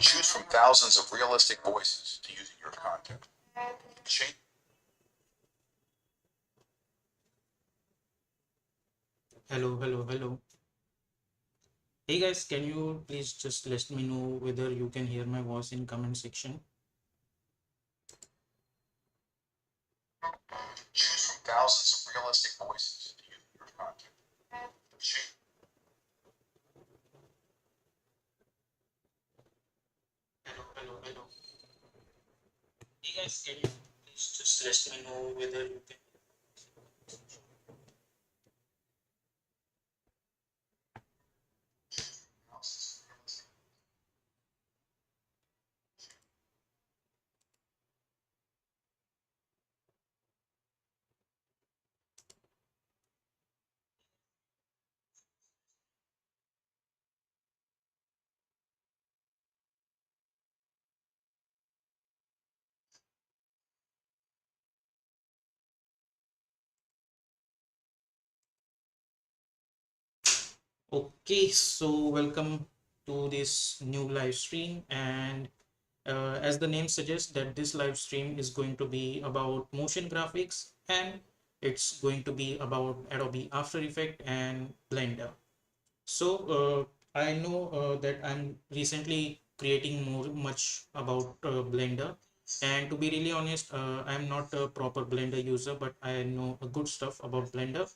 Choose from thousands of realistic voices to use in your content. Change. Hello, hello, hello. Hey guys, can you please just let me know whether you can hear my voice in comment section? Choose from thousands of realistic voices to use in your content. Change. Hello, hello, hello. Hey guys, can you please just let me know whether you can Okay, so welcome to this new live stream, and as the name suggests that this live stream is going to be about motion graphics, and it's going to be about Adobe After Effects and Blender. So I know that I'm recently creating more much about Blender, and to be really honest, I'm not a proper Blender user, but I know a good stuff about Blender.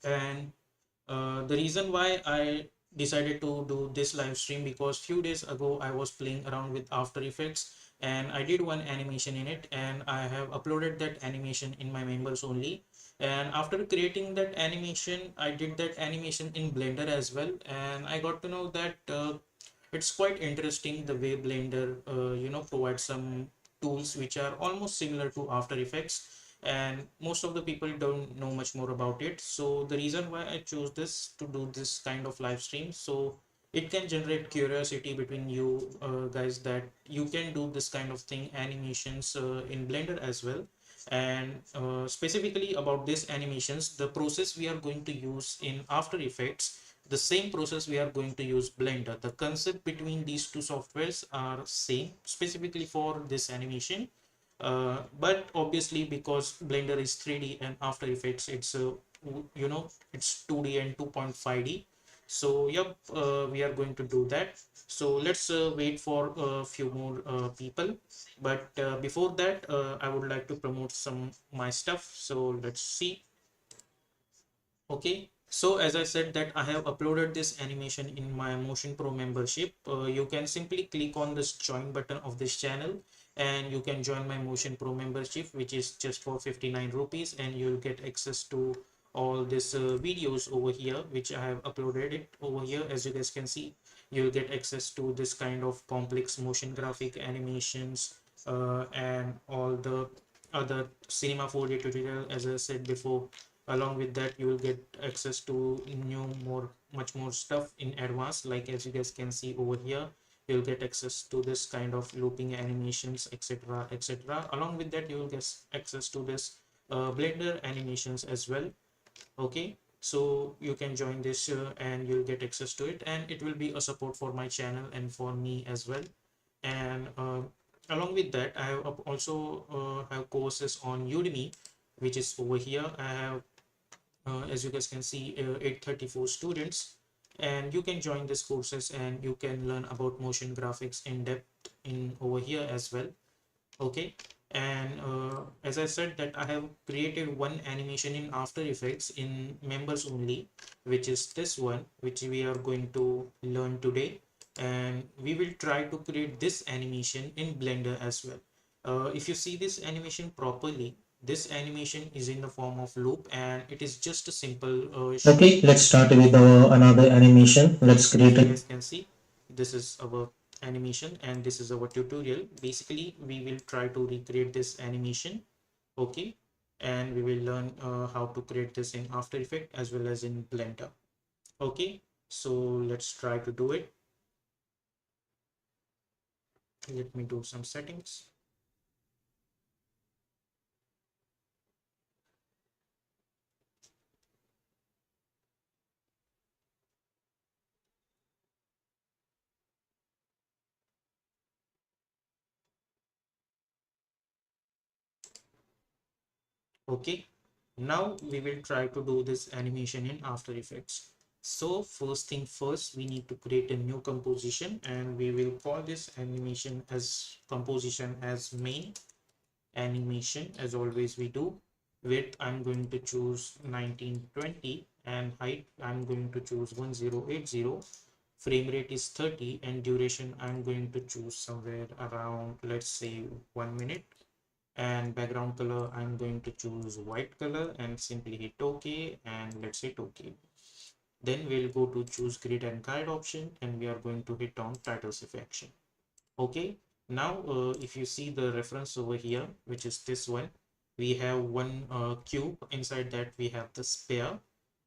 And the reason why I decided to do this live stream because few days ago I was playing around with After Effects and I did one animation in it, and I have uploaded that animation in my members only. And after creating that animation, I did that animation in Blender as well, and I got to know that it's quite interesting the way Blender provides some tools which are almost similar to After Effects, and most of the people don't know much more about it. So the reason why I chose this to do this kind of live stream, so it can generate curiosity between you guys that you can do this kind of thing, animations in Blender as well. And specifically about these animations, the process we are going to use in After Effects, the same process we are going to use Blender. The concept between these two softwares are same specifically for this animation, but obviously because Blender is 3D and After Effects it's it's 2D and 2.5D. So yep, we are going to do that. So let's wait for a few more people, but before that I would like to promote some my stuff, so let's see. Okay, so as I said that I have uploaded this animation in my Motion Pro membership. You can simply click on this join button of this channel and you can join my Motion Pro membership, which is just for 59 rupees, and you'll get access to all these videos over here which I have uploaded it over here. As you guys can see, you'll get access to this kind of complex motion graphic animations and all the other Cinema 4D tutorial, as I said before. Along with that, you will get access to new much more stuff in advance, like as you guys can see over here. You'll get access to this kind of looping animations, etc, etc. Along with that, you will get access to this Blender animations as well. Okay, so you can join this and you'll get access to it, and it will be a support for my channel and for me as well. And along with that, I have also have courses on Udemy, which is over here. I have as you guys can see 834 students, and you can join these courses and you can learn about motion graphics in depth in over here as well. Okay, and as I said that I have created one animation in After Effects in members only, which is this one which we are going to learn today, and we will try to create this animation in Blender as well. If you see this animation properly, this animation is in the form of loop and it is just a simple Okay, let's start with another animation. Let's as create you a guys can see, this is our animation and this is our tutorial. Basically we will try to recreate this animation. Okay, and we will learn how to create this in After Effects as well as in Blender. Okay, so let's try to do it. Let me do some settings. Okay, now we will try to do this animation in After Effects. So first thing first, we need to create a new composition, and we will call this animation as composition as main animation, as always we do. Width I'm going to choose 1920, and height I'm going to choose 1080. Frame rate is 30, and duration I'm going to choose somewhere around, let's say, 1 minute. And background color I'm going to choose white color and simply hit OK, and let's hit OK. Then we'll go to choose grid and guide option, and we are going to hit on title section. Okay, now if you see the reference over here, which is this one, we have one cube. Inside that we have the sphere.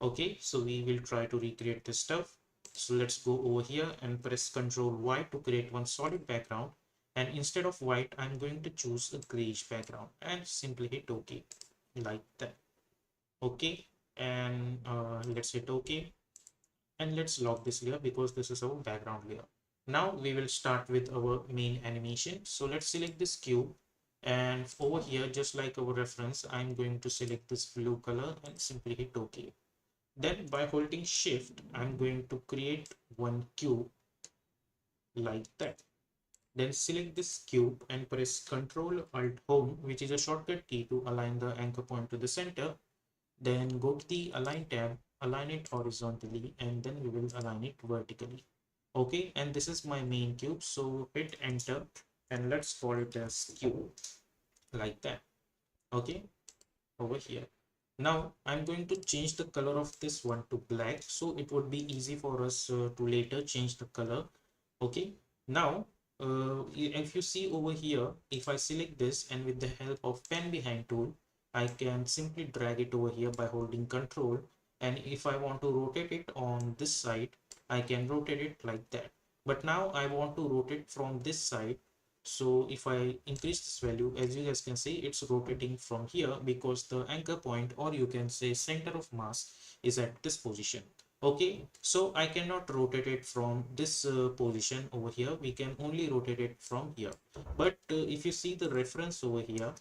Okay, so we will try to recreate this stuff. So let's go over here and press Ctrl Y to create one solid background, and instead of white I'm going to choose a grayish background and simply hit OK, like that. Okay, and let's hit OK, and let's lock this layer because this is our background layer. Now we will start with our main animation. So let's select this cube, and over here, just like our reference, I'm going to select this blue color and simply hit OK. Then by holding shift, I'm going to create one cube like that. Then select this cube and press Ctrl Alt Home, which is a shortcut key to align the anchor point to the center. Then go to the Align tab, align it horizontally, and then we will align it vertically. Okay, and this is my main cube, so hit enter, and let's call it as cube, like that. Okay, over here. Now I'm going to change the color of this one to black, so it would be easy for us to later change the color. Okay, now if you see over here, if I select this and with the help of pen behind tool, I can simply drag it over here by holding Control, and if I want to rotate it on this side, I can rotate it like that. But now I want to rotate from this side, so if I increase this value, as you guys can see, it's rotating from here because the anchor point, or you can say center of mass, is at this position. Okay, so I cannot rotate it from this position over here. We can only rotate it from here. But if you see the reference over here,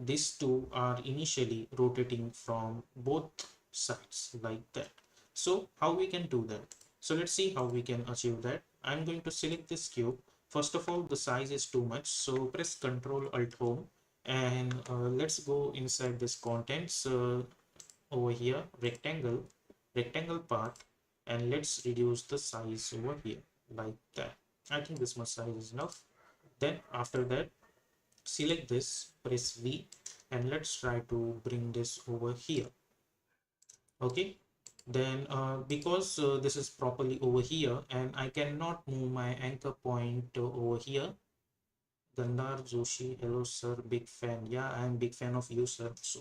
these two are initially rotating from both sides like that. So how we can do that? So let's see how we can achieve that. I'm going to select this cube. First of all, the size is too much, so press Ctrl Alt Home, and let's go inside this contents over here, rectangle path, and let's reduce the size over here like that. I think this much size is enough. Then after that, select this, press V, and let's try to bring this over here. Okay, then because this is properly over here and I cannot move my anchor point over here. Gandhar Joshi, hello sir, big fan. Yeah, I am big fan of you, sir. So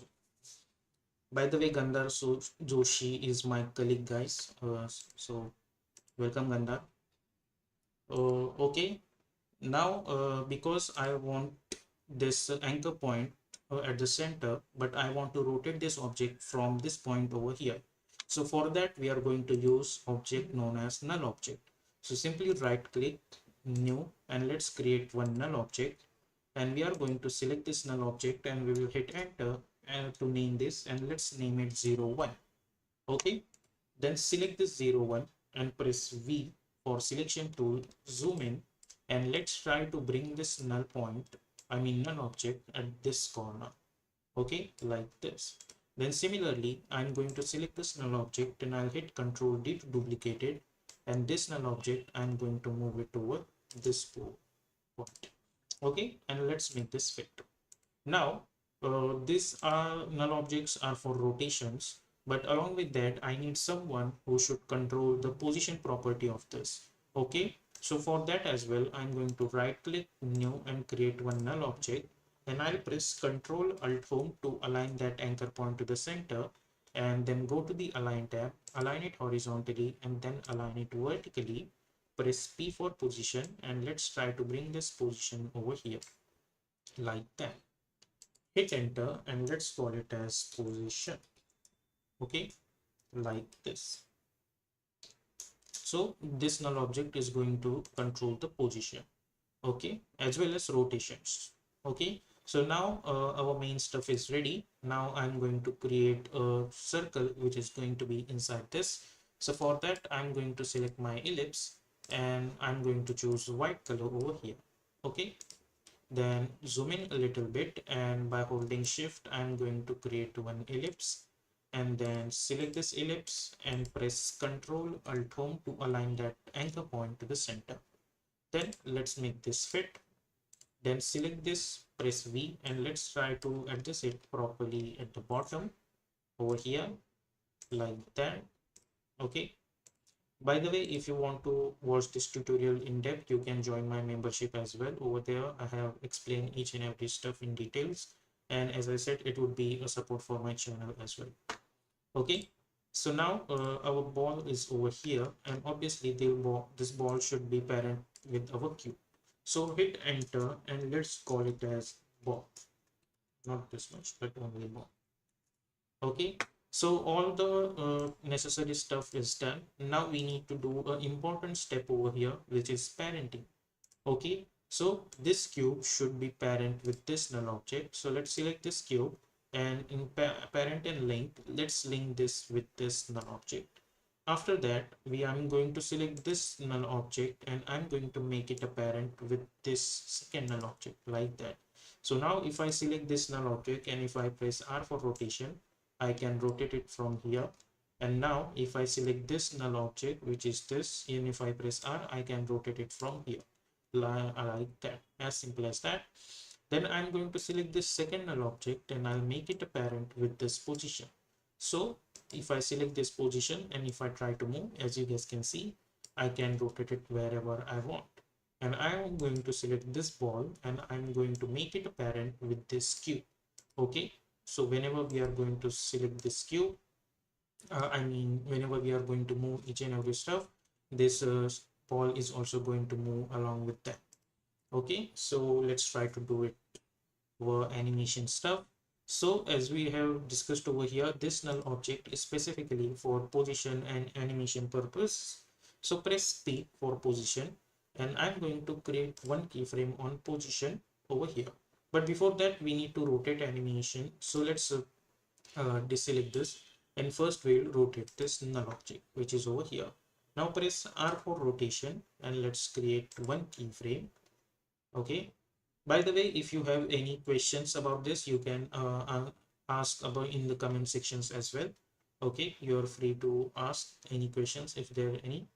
by the way, Gandhar Joshi is my colleague, guys. So welcome, Gandhar. Okay, now because I want this anchor point at the center, but I want to rotate this object from this point over here. So for that, we are going to use object known as null object. So simply right click, new, and let's create one null object, and we are going to select this null object, and we will hit enter to name this, and let's name it 01. Okay, then select this 01 and press V for selection tool, zoom in, and let's try to bring this null point, I mean null object, at this corner. Okay, like this. Then similarly, I'm going to select this null object and I'll hit Ctrl D to duplicate it, and this null object I'm going to move it over this point. Okay, and let's make this fit. Now these are null objects are for rotations, but along with that I need someone who should control the position property of this. Okay, so for that as well, I'm going to right click, new, and create one null object, and I'll press Ctrl Alt Home to align that anchor point to the center, and then go to the Align tab, align it horizontally, and then align it vertically. Press P for position, and let's try to bring this position over here like that. Hit enter, and let's call it as position. Okay, like this. So this null object is going to control the position, okay, as well as rotations. Okay, So now our main stuff is ready. Now I'm going to create a circle which is going to be inside this. So for that, I'm going to select my ellipse and I'm going to choose white color over here. Okay. Then zoom in a little bit, and by holding shift, I'm going to create one ellipse and then select this ellipse and press Ctrl Alt Home to align that anchor point to the center. Then let's make this fit. Then select this, press V, and let's try to adjust it properly at the bottom over here like that. Okay. By the way, if you want to watch this tutorial in depth, you can join my membership as well. Over there, I have explained each and every stuff in details. And as I said, it would be a support for my channel as well. Okay. So now our ball is over here, and obviously this ball should be parent with our cube. So hit enter and let's call it as ball. Not this much, but only ball. Okay, so all the necessary stuff is done. Now we need to do an important step over here, which is parenting. Okay, so this cube should be parent with this null object. So let's select this cube, and in parent and link, let's link this with this null object. After that, I'm going to select this null object and I'm going to make it a parent with this second null object like that. So now if I select this null object and if I press R for rotation, I can rotate it from here. And now if I select this null object, which is this, and if I press R, I can rotate it from here like that, as simple as that. Then I'm going to select this second null object and I'll make it a parent with this position. So if I select this position and if I try to move, as you guys can see, I can rotate it wherever I want. And I'm going to select this ball and I'm going to make it a parent with this cube. Okay, so whenever we are going to select this cube, whenever we are going to move each and every stuff, this ball is also going to move along with that. Okay, so let's try to do it for animation stuff. So as we have discussed over here, this null object is specifically for position and animation purpose. So press P for position, and I'm going to create one keyframe on position over here. But before that, we need to rotate animation. So let's deselect this, and first we'll rotate this null object, which is over here. Now press R for rotation, and let's create one keyframe. Okay, by the way, if you have any questions about this, you can ask about in the comment sections as well. Okay, you're free to ask any questions if there are any.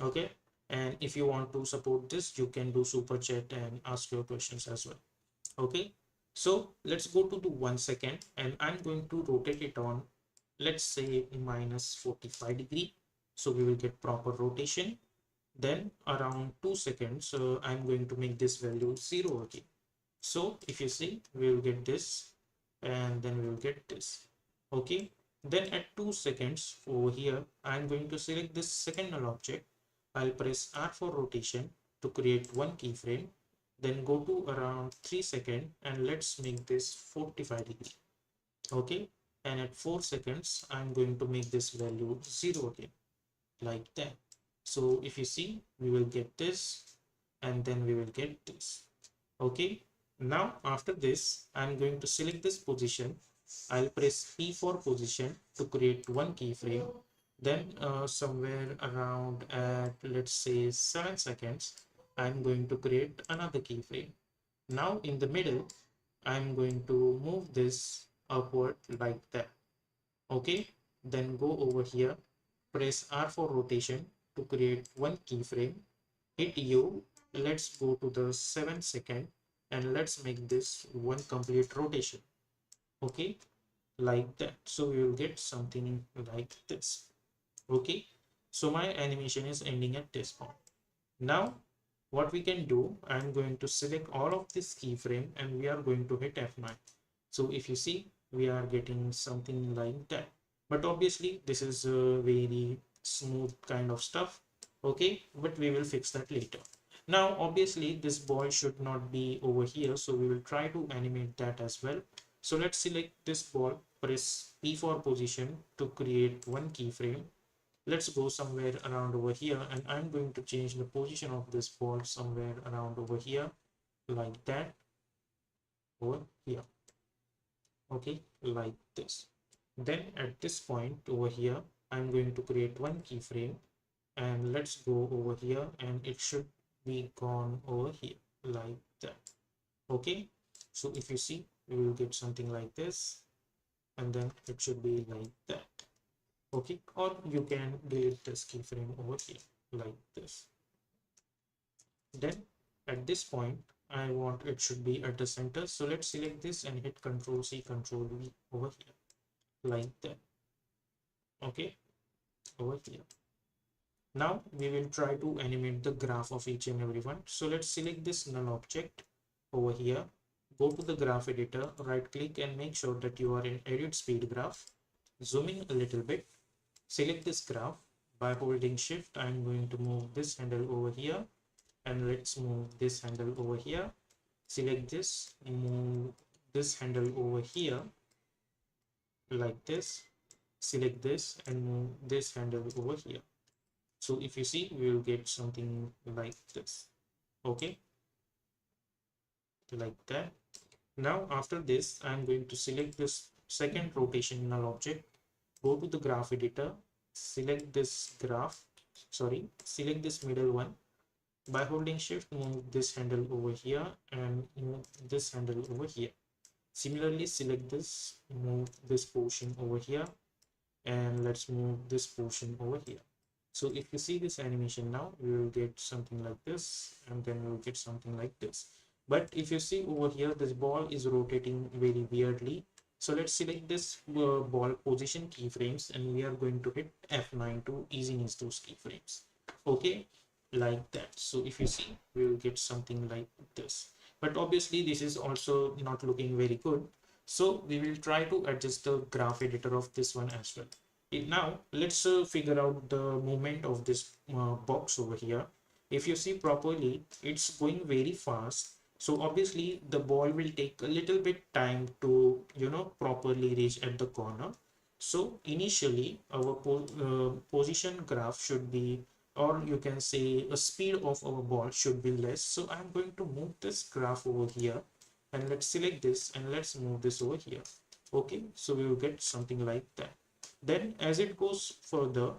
Okay, and if you want to support this, you can do super chat and ask your questions as well. Okay, so let's go to the 1 second and I'm going to rotate it on, let's say -45 degree, so we will get proper rotation. Then around 2 seconds, I'm going to make this value 0 again. So if you see, we will get this and then we will get this. Okay, then at 2 seconds over here, I'm going to select this second null object. I'll press R for rotation to create one keyframe, then go to around 3 seconds and let's make this 45 degree. Okay, and at 4 seconds, I'm going to make this value 0 again like that. So if you see, we will get this and then we will get this. Okay, now after this, I'm going to select this position. I'll press P for position to create one keyframe. Then somewhere around at, let's say 7 seconds, I'm going to create another keyframe. Now in the middle, I'm going to move this upward like that. Okay, then go over here, press R for rotation to create one keyframe, hit U, let's go to the 7 second and let's make this one complete rotation. Okay, like that. So we will get something like this. Okay, so my animation is ending at this point. Now what we can do, I'm going to select all of this keyframe and we are going to hit F9. So if you see, we are getting something like that. But obviously this is a very smooth kind of stuff. Okay, but we will fix that later. Now obviously this ball should not be over here, so we will try to animate that as well. So let's select this ball, press P for position to create one keyframe. Let's go somewhere around over here and I'm going to change the position of this ball somewhere around over here like that. over here. Okay, like this. Then at this point over here, I'm going to create one keyframe, and let's go over here, and it should be gone over here like that. Okay, so if you see, we will get something like this, and then it should be like that. Okay, or you can delete this keyframe over here like this. Then at this point, I want it should be at the center, so let's select this and hit Ctrl C, Ctrl V over here like that. Okay, over here. Now we will try to animate the graph of each and every one. So let's select this null object over here, go to the graph editor, right click and make sure that you are in edit speed graph. Zoom in a little bit, select this graph. By holding shift, I'm going to move this handle over here, and let's move this handle over here. Select this, move this handle over here like this. Select this and move this handle over here. So if you see, we will get something like this. Okay, like that. Now after this, I'm going to select this second rotation null object, go to the graph editor, select this graph, select this middle one. By holding shift, move this handle over here and move this handle over here. Similarly, select this, move this portion over here, and let's move this portion over here. So if you see this animation now, we will get something like this, and then we will get something like this. But if you see over here, this ball is rotating very weirdly. So let's select this ball position keyframes, and we are going to hit F9 to ease in those keyframes. Okay, like that. So if you see, we will get something like this. But obviously this is also not looking very good. So we will try to adjust the graph editor of this one as well. Now let's figure out the movement of this box over here. If you see properly, it's going very fast. So obviously the ball will take a little bit time to, properly reach at the corner. So initially our position graph should be, or you can say a speed of our ball should be less. So I'm going to move this graph over here, and let's select this and let's move this over here. Okay, so we will get something like that. Then as it goes further,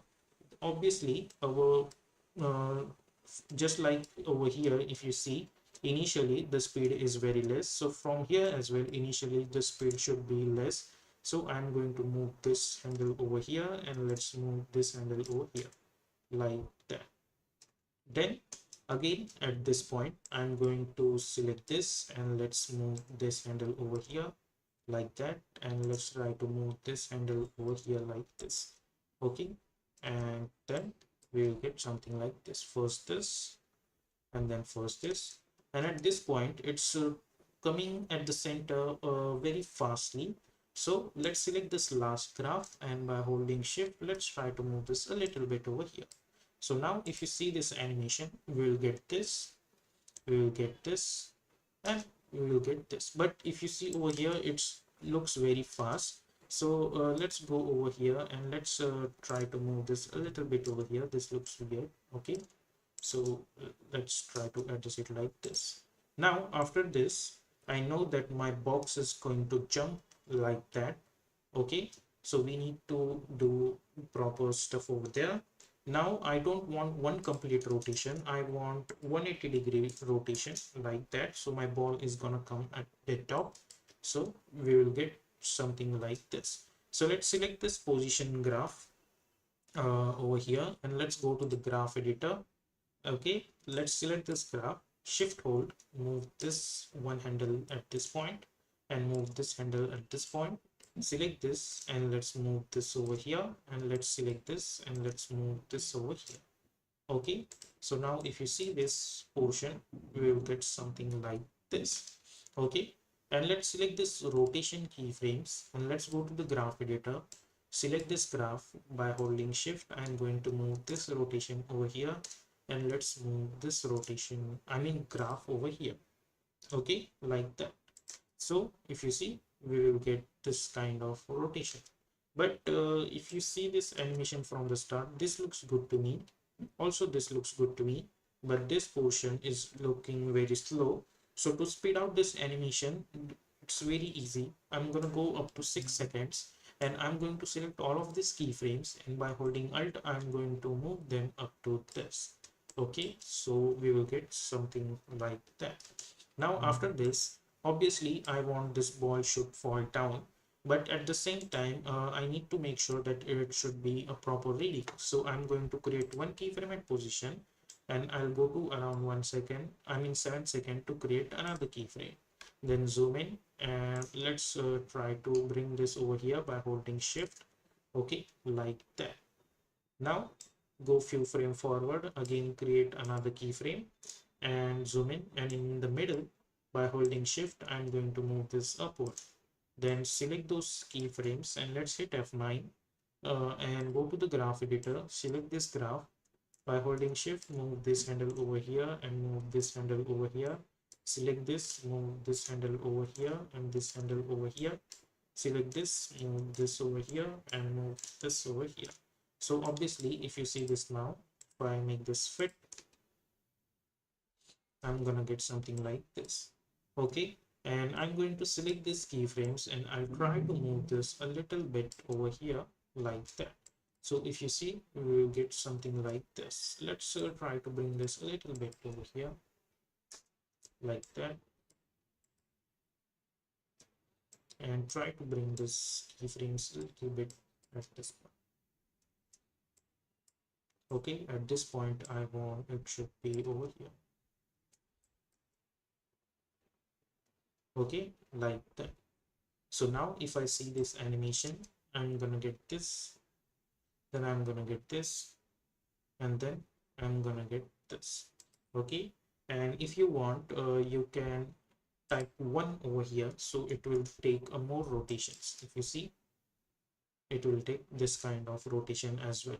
obviously our just like over here, if you see, initially the speed is very less. So from here as well, initially the speed should be less. So I'm going to move this handle over here, and let's move this handle over here like that. Then again at this point, I'm going to select this and let's move this handle over here like that, and let's try to move this handle over here like this. Okay, and then we'll get something like this. First this, and then first this, and at this point it's coming at the center very fastly. So let's select this last graph, and by holding shift, let's try to move this a little bit over here. So now if you see this animation, we will get this, we will get this, and we will get this. But if you see over here, it looks very fast. So let's go over here and let's try to move this a little bit over here. This looks weird. Okay, so let's try to adjust it like this. Now after this, I know that my box is going to jump like that. Okay, so we need to do proper stuff over there. Now I don't want one complete rotation, I want 180-degree rotation like that. So my ball is gonna come at the top, so we will get something like this. So let's select this position graph over here, and let's go to the graph editor. Okay, let's select this graph, shift hold, move this one handle at this point and move this handle at this point. Select this and let's move this over here, and let's select this and let's move this over here. Okay, so now if you see this portion, we will get something like this. Okay, and let's select this rotation keyframes, and let's go to the graph editor, select this graph. By holding shift, I'm going to move this rotation over here, and let's move this rotation, graph over here. Okay, like that. So if you see, we will get this kind of rotation. But if you see this animation from the start, this looks good to me. Also this looks good to me, but this portion is looking very slow. So to speed out this animation, it's very easy. I'm gonna go up to 6 seconds, and I'm going to select all of these keyframes, and by holding Alt I'm going to move them up to this. Okay, so we will get something like that. Now after this, obviously I want this ball should fall down, but at the same time I need to make sure that it should be a proper reading. So I'm going to create one keyframe at position, and I'll go to around 1 second, I mean 7 seconds, to create another keyframe. Then zoom in, and let's try to bring this over here by holding shift. Okay, like that. Now go few frame forward, again create another keyframe and zoom in, and in the middle by holding shift I'm going to move this upward. Then select those keyframes and let's hit F9 and go to the graph editor, select this graph. By holding shift, move this handle over here and move this handle over here. Select this, move this handle over here and this handle over here. Select this, move this over here and move this over here. So obviously if you see this now, if I make this fit, I'm gonna get something like this. Okay, and I'm going to select these keyframes and I'll try to move this a little bit over here like that. So if you see, we will get something like this. Let's try to bring this a little bit over here like that, and try to bring this keyframes a little bit at this point. Okay, at this point I want it should be over here. Okay, like that. So now if I see this animation, I'm gonna get this, then I'm gonna get this, and then I'm gonna get this. Okay, and if you want, you can type 1 over here, so it will take a more rotations. If you see, it will take this kind of rotation as well.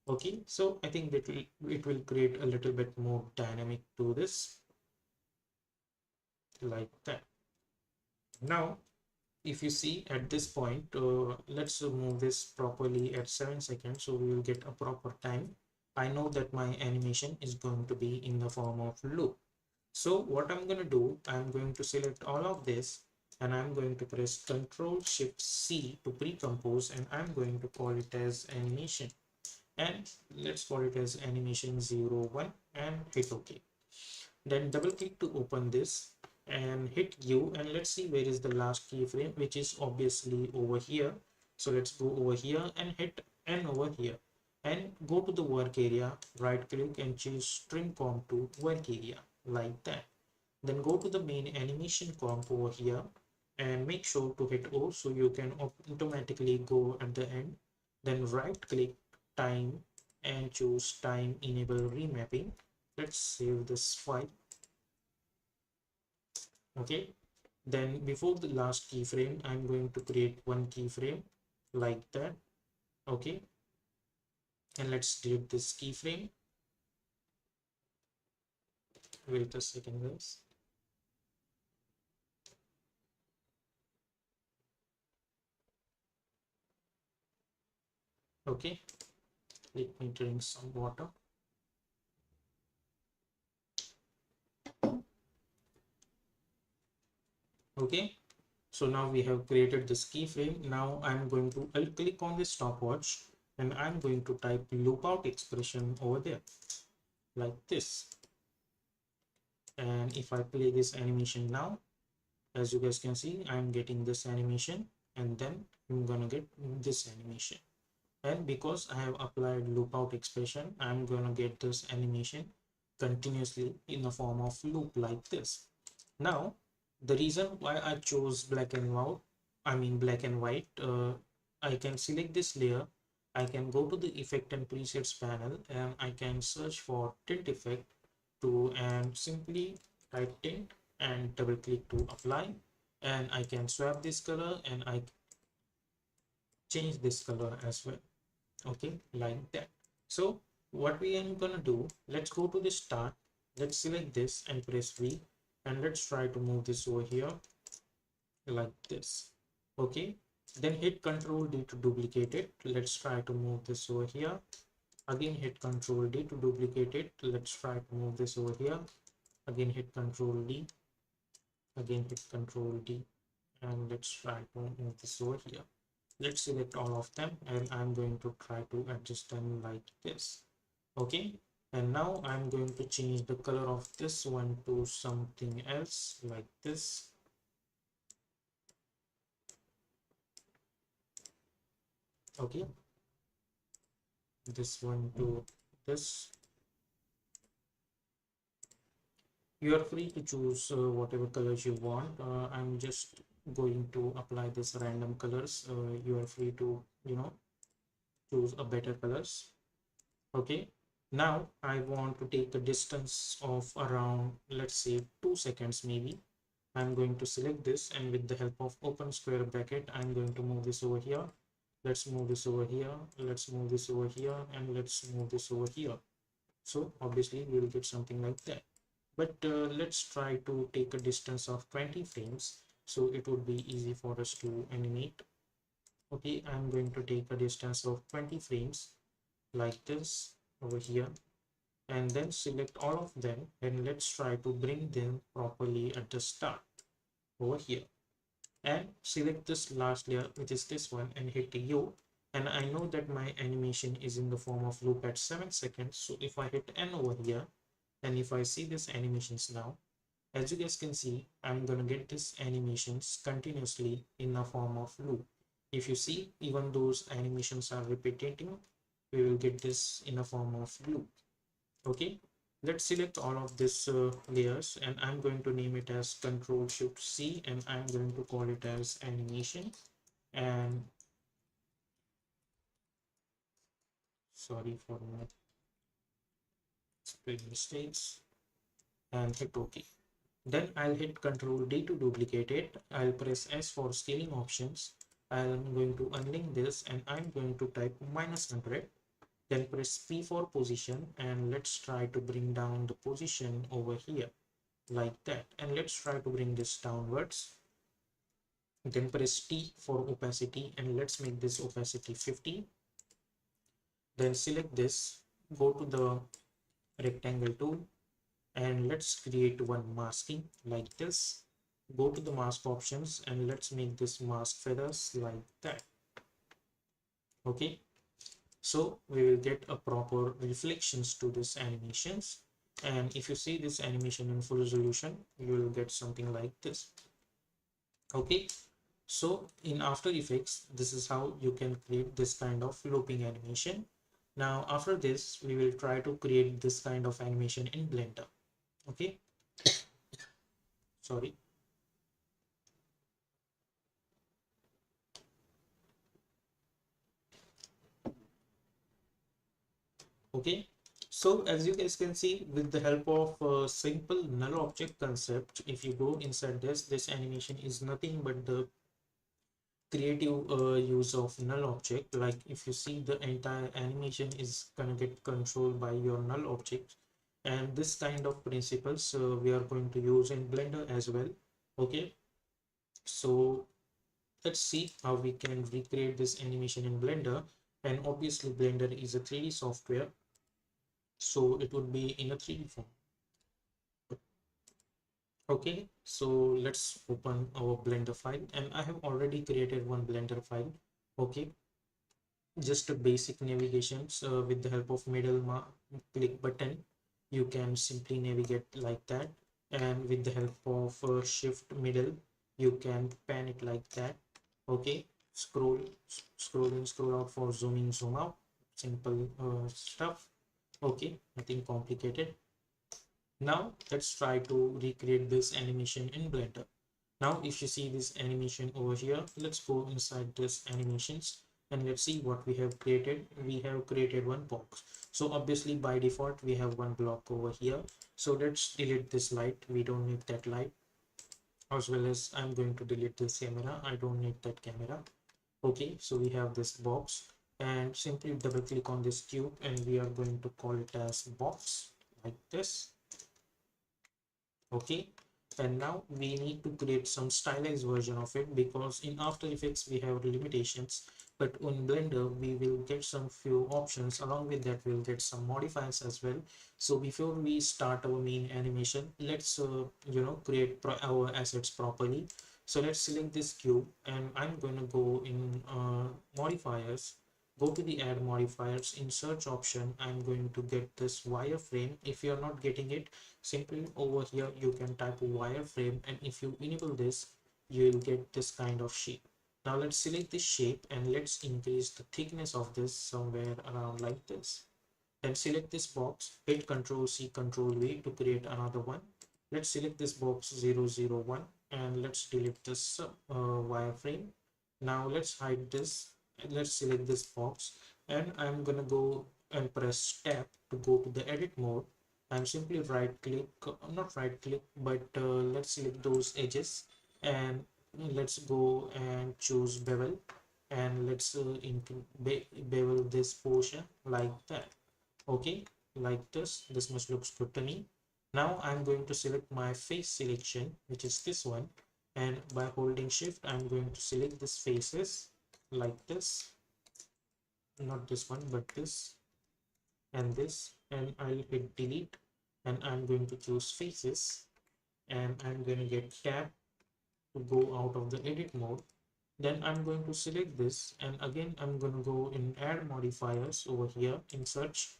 Okay, so I think that it will create a little bit more dynamic to this, like that. Now if you see at this point, let's move this properly at 7 seconds, so we will get a proper time. I know that my animation is going to be in the form of loop. So what I'm going to do, I'm going to select all of this and I'm going to press Ctrl Shift C to pre-compose, and I'm going to call it as animation, and let's call it as animation 01 and hit OK. Then double click to open this and hit U, and let's see where is the last keyframe, which is obviously over here. So let's go over here and hit N over here and go to the work area, right click and choose trim comp to work area like that. Then go to the main animation comp over here and make sure to hit O so you can automatically go at the end. Then right click time and choose time enable remapping. Let's save this file. Okay, then before the last keyframe I'm going to create one keyframe like that. Okay, and let's delete this keyframe. Wait a second guys. Okay, let me drink some water. Okay, so now we have created this keyframe. Now I'm going to click on this stopwatch and I'm going to type loop out expression over there like this. And if I play this animation now, as you guys can see, I'm getting this animation and then I'm gonna get this animation. And because I have applied loop out expression, I'm gonna get this animation continuously in the form of loop like this. Now the reason why I chose black and white, I can select this layer, I can go to the effect and presets panel and I can search for tint effect to, and simply type tint and double click to apply, and I can swap this color and I change this color as well. Okay, like that. So what we are gonna do, let's go to the start, let's select this and press V, and let's try to move this over here like this. Okay, then hit Ctrl D to duplicate it. Let's try to move this over here. Again hit Ctrl D to duplicate it. Let's try to move this over here. Again hit Ctrl D. Again hit Ctrl D and let's try to move this over here. Let's select all of them, and I'm going to try to adjust them like this. Okay, and now I'm going to change the color of this one to something else like this. Okay, this one to this. You are free to choose whatever colors you want. I'm just going to apply this random colors. You are free to, choose a better colors. Okay, now I want to take a distance of around, let's say, 2 seconds maybe. I'm going to select this, and with the help of open square bracket, I'm going to move this over here. Let's move this over here. Let's move this over here, and let's move this over here. So obviously we will get something like that. But let's try to take a distance of 20 frames, so it would be easy for us to animate. Okay, I'm going to take a distance of 20 frames like this over here, and then select all of them, and let's try to bring them properly at the start over here, and select this last layer, which is this one, and hit U. And I know that my animation is in the form of loop at 7 seconds, so if I hit N over here, and if I see this animations now, as you guys can see, I'm gonna get this animations continuously in the form of loop. If you see, even those animations are repeating, we will get this in a form of loop. Okay, let's select all of these layers, and I'm going to name it as Control Shift C, and I'm going to call it as animation. And sorry for my spelling mistakes, and hit OK. Then I'll hit Control D to duplicate it. I'll press S for scaling options. I'm going to unlink this, and I'm going to type -100. Then press P for position, and let's try to bring down the position over here like that. And let's try to bring this downwards. Then press T for opacity, and let's make this opacity 50. Then select this, go to the rectangle tool, and let's create one masking like this. Go to the mask options, and let's make this mask feathers like that. Okay, so we will get a proper reflections to this animations. And if you see this animation in full resolution, you will get something like this. Okay, so in After Effects, this is how you can create this kind of looping animation. Now after this, we will try to create this kind of animation in Blender. Okay, sorry. Okay, so as you guys can see, with the help of simple null object concept, if you go inside this animation is nothing but the creative use of null object. Like if you see, the entire animation is gonna get controlled by your null object, and this kind of principles we are going to use in Blender as well. Okay, so let's see how we can recreate this animation in Blender. And obviously Blender is a 3D software, so it would be in a 3D form. Okay, so let's open our Blender file, and I have already created one Blender file. Okay, just a basic navigations with the help of click button, you can simply navigate like that, and with the help of shift middle, you can pan it like that. Okay, scroll in, scroll out for zoom in, zoom out, simple stuff. Okay, nothing complicated. Now let's try to recreate this animation in Blender. Now if you see this animation over here, let's go inside this animations, and let's see what we have created. We have created one box. So obviously by default we have one block over here. So let's delete this light. We don't need that light. As well as I'm going to delete this camera. I don't need that camera. Okay, so we have this box, and simply double click on this cube, and we are going to call it as box like this. Okay, and now we need to create some stylized version of it, because in After Effects we have limitations, but in Blender we will get some few options. Along with that, we'll get some modifiers as well. So before we start our main animation, let's create our assets properly. So let's select this cube, and I'm going to go in modifiers, go to the add modifiers. In search option, I'm going to get this wireframe. If you're not getting it, simply over here you can type wireframe, and if you enable this, you will get this kind of shape. Now let's select this shape and let's increase the thickness of this somewhere around like this. Then select this box, hit Ctrl C, Ctrl V to create another one. Let's select this box 001 and let's delete this wireframe. Now let's hide this. Let's select this box, and I'm gonna go and press tab to go to the edit mode. I'm simply right click, not right click, but let's select those edges, and let's go and choose bevel, and let's bevel this portion like that. Okay, like this much looks good to me. Now I'm going to select my face selection, which is this one, and by holding shift I'm going to select this faces like this, not this one but this and this, and I'll hit delete, and I'm going to choose faces, and I'm going to get tab to go out of the edit mode. Then I'm going to select this, and again I'm going to go in add modifiers over here in search,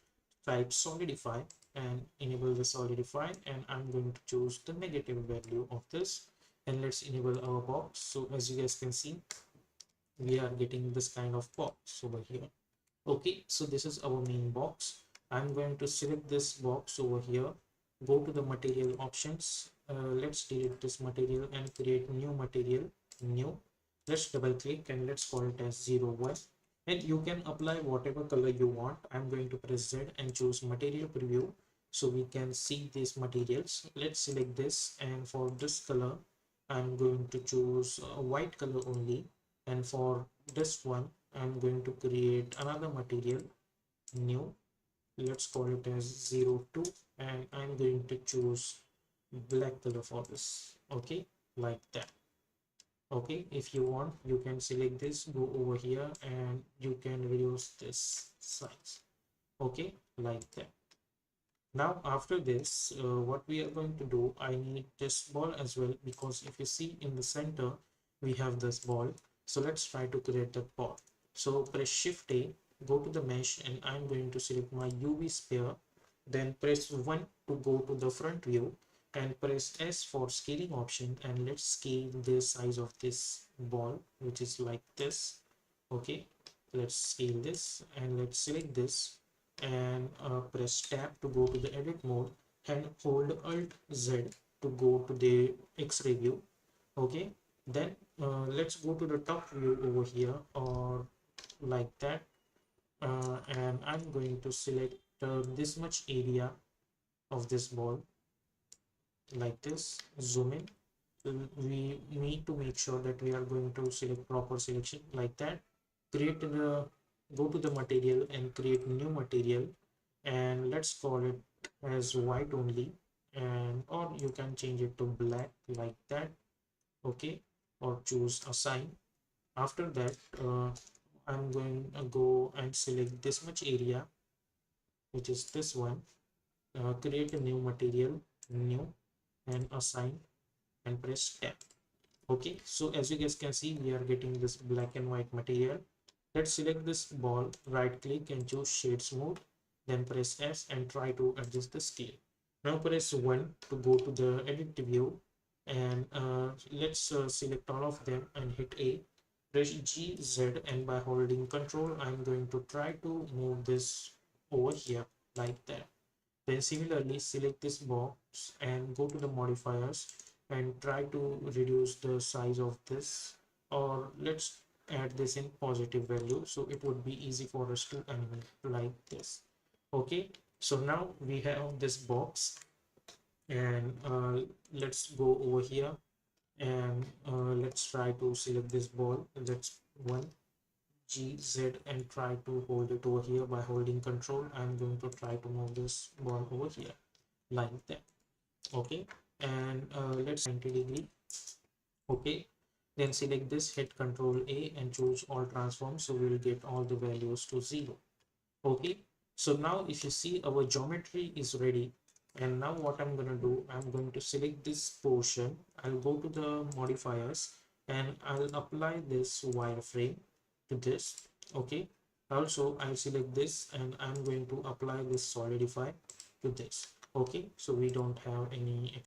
type solidify and enable the solidify, and I'm going to choose the negative value of this, and let's enable our box. So as you guys can see, we are getting this kind of box over here. Okay, so this is our main box. I'm going to select this box over here, go to the material options, let's delete this material and create new material, new. Let's double click and let's call it as 01, and you can apply whatever color you want. I'm going to press Z and choose material preview so we can see these materials. Let's select this, and for this color I'm going to choose a white color only, and for this one I'm going to create another material, new. Let's call it as 02, and I'm going to choose black color for this. Okay, like that. Okay, if you want you can select this, go over here and you can reduce this size. Okay, like that. Now after this, what we are going to do, I need this ball as well, because if you see in the center we have this ball. So let's try to create that ball. So press shift A, go to the mesh, and I'm going to select my UV sphere, then press 1 to go to the front view, and press S for scaling option, and let's scale the size of this ball, which is like this. Okay, let's scale this and let's select this, and press tab to go to the edit mode, and hold alt Z to go to the X-ray view. Okay, then let's go to the top view over here, or like that, and I'm going to select this much area of this ball like this, zoom in. We need to make sure that we are going to select proper selection like that. Create the, go to the material and create new material, and let's call it as white only, and or you can change it to black like that. Okay, or choose assign. After that, I'm going to go and select this much area, which is this one. Create a new material, new, and assign, and press tab. Okay, so as you guys can see, we are getting this black and white material. Let's select this ball, right click and choose shades mode, then press S and try to adjust the scale. Now press 1 to go to the edit view, and let's select all of them and hit A. Press G, Z, and by holding control I'm going to try to move this over here like that. Then similarly select this box and go to the modifiers and try to reduce the size of this, or let's add this in positive value so it would be easy for us to animate like this. Okay, so now we have this box, and let's go over here, and let's try to select this ball. Let's 1 G, Z, and try to hold it over here. By holding control I'm going to try to move this ball over here like that. Okay, and let's 90-degree. Okay, then select this, hit Control A and choose all transform, so we will get all the values to 0. Okay, so now if you see, our geometry is ready, and now what I'm going to do, I'm going to select this portion I'll go to the modifiers and I'll apply this wireframe to this. Okay, also I'll select this and I'm going to apply this solidify to this. Okay, so we don't have any